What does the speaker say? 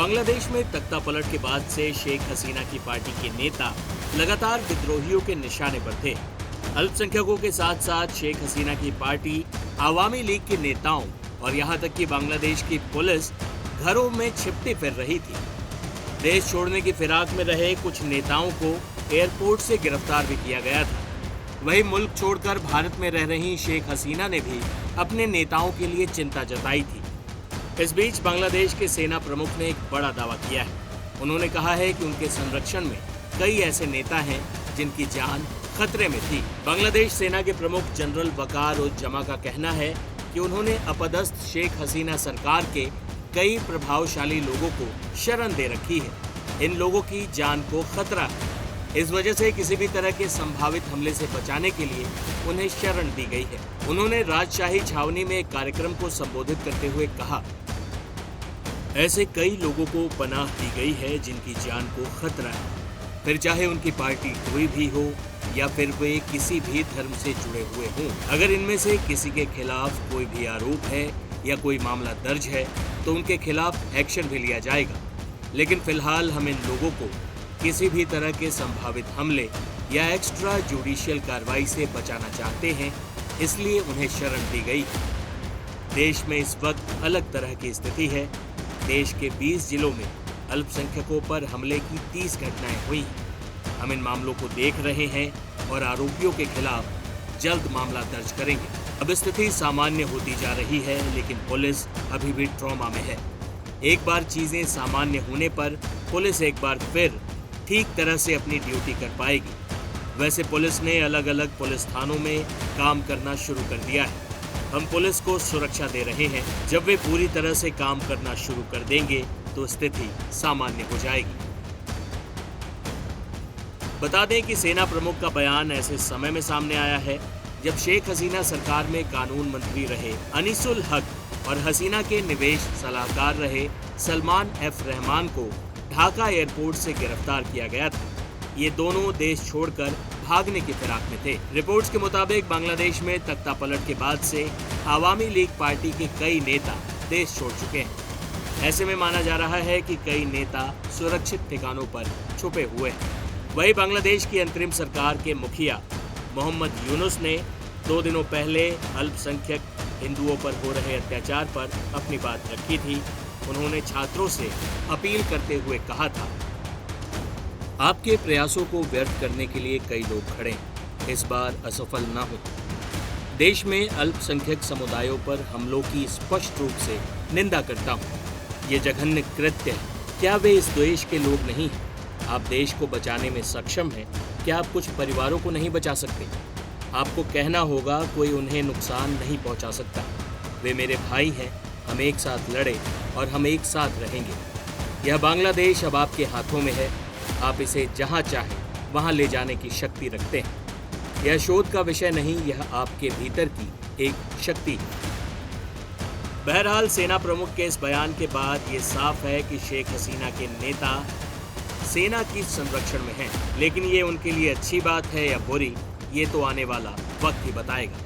बांग्लादेश में तख्तापलट के बाद से शेख हसीना की पार्टी के नेता लगातार विद्रोहियों के निशाने पर थे। अल्पसंख्यकों के साथ साथ शेख हसीना की पार्टी, आवामी लीग के नेताओं और यहां तक कि बांग्लादेश की पुलिस घरों में छिपती फिर रही थी। देश छोड़ने की फिराक में रहे कुछ नेताओं को एयरपोर्ट से गिरफ्तार भी किया गया था। वहीं मुल्क छोड़कर भारत में रह रही शेख हसीना ने भी अपने नेताओं के लिए चिंता जताई थी। इस बीच बांग्लादेश के सेना प्रमुख ने एक बड़ा दावा किया है। उन्होंने कहा है कि उनके संरक्षण में कई ऐसे नेता हैं जिनकी जान खतरे में थी। बांग्लादेश सेना के प्रमुख जनरल वकार उज जमा का कहना है कि उन्होंने अपदस्थ शेख हसीना सरकार के कई प्रभावशाली लोगों को शरण दे रखी है। इन लोगों की जान को खतरा है। इस वजह से किसी भी तरह के संभावित हमले से बचाने के लिए उन्हें शरण दी गई है। उन्होंने राजशाही छावनी में एक कार्यक्रम को संबोधित करते हुए कहा, ऐसे कई लोगों को पनाह दी गई है जिनकी जान को खतरा है, फिर चाहे उनकी पार्टी कोई भी हो या फिर वे किसी भी धर्म से जुड़े हुए हों। अगर इनमें से किसी के खिलाफ कोई भी आरोप है या कोई मामला दर्ज है तो उनके खिलाफ एक्शन भी लिया जाएगा। लेकिन फिलहाल हम इन लोगों को किसी भी तरह के संभावित हमले या एक्स्ट्रा जुडिशियल कार्रवाई से बचाना चाहते हैं, इसलिए उन्हें शरण दी गई है। देश में इस वक्त अलग तरह की स्थिति है। देश के 20 जिलों में अल्पसंख्यकों पर हमले की 30 घटनाएं हुई हैं। हम इन मामलों को देख रहे हैं और आरोपियों के खिलाफ जल्द मामला दर्ज करेंगे। अब स्थिति सामान्य होती जा रही है, लेकिन पुलिस अभी भी ट्रॉमा में है। एक बार चीजें सामान्य होने पर पुलिस एक बार फिर ठीक तरह से अपनी ड्यूटी कर पाएगी। वैसे पुलिस ने अलग अलग पुलिस थानों में काम करना शुरू कर दिया है। हम पुलिस को सुरक्षा दे रहे हैं। जब वे पूरी तरह से काम करना शुरू कर देंगे तो स्थिति सामान्य हो जाएगी। बता दें कि सेना प्रमुख का बयान ऐसे समय में सामने आया है जब शेख हसीना सरकार में कानून मंत्री रहे अनीसुल हक और हसीना के निवेश सलाहकार रहे सलमान एफ रहमान को ढाका एयरपोर्ट से गिरफ्तार किया गया था। ये दोनों देश छोड़कर भागने की फिराक में थे। रिपोर्ट्स के मुताबिक बांग्लादेश में तख्तापलट के बाद से आवामी लीग पार्टी के कई नेता देश छोड़ चुके हैं। ऐसे में माना जा रहा है कि कई नेता सुरक्षित ठिकानों पर छुपे हुए हैं। वहीं बांग्लादेश की अंतरिम सरकार के मुखिया मोहम्मद यूनुस ने 2 दिनों पहले अल्पसंख्यक हिंदुओं पर हो रहे अत्याचार पर अपनी बात रखी थी। उन्होंने छात्रों से अपील करते हुए कहा था, आपके प्रयासों को व्यर्थ करने के लिए कई लोग खड़े हैं, इस बार असफल न हो। देश में अल्पसंख्यक समुदायों पर हमलों की स्पष्ट रूप से निंदा करता हूँ। ये जघन्य कृत्य है। क्या वे इस देश के लोग नहीं हैं? आप देश को बचाने में सक्षम हैं। क्या आप कुछ परिवारों को नहीं बचा सकते? आपको कहना होगा कोई उन्हें नुकसान नहीं पहुँचा सकता। वे मेरे भाई हैं। हम एक साथ लड़े और हम एक साथ रहेंगे। यह बांग्लादेश अब आपके हाथों में है। आप इसे जहां चाहें वहां ले जाने की शक्ति रखते हैं। यह शोध का विषय नहीं, यह आपके भीतर की एक शक्ति है। बहरहाल सेना प्रमुख के इस बयान के बाद ये साफ है कि शेख हसीना के नेता सेना की संरक्षण में हैं। लेकिन ये उनके लिए अच्छी बात है या बुरी, ये तो आने वाला वक्त ही बताएगा।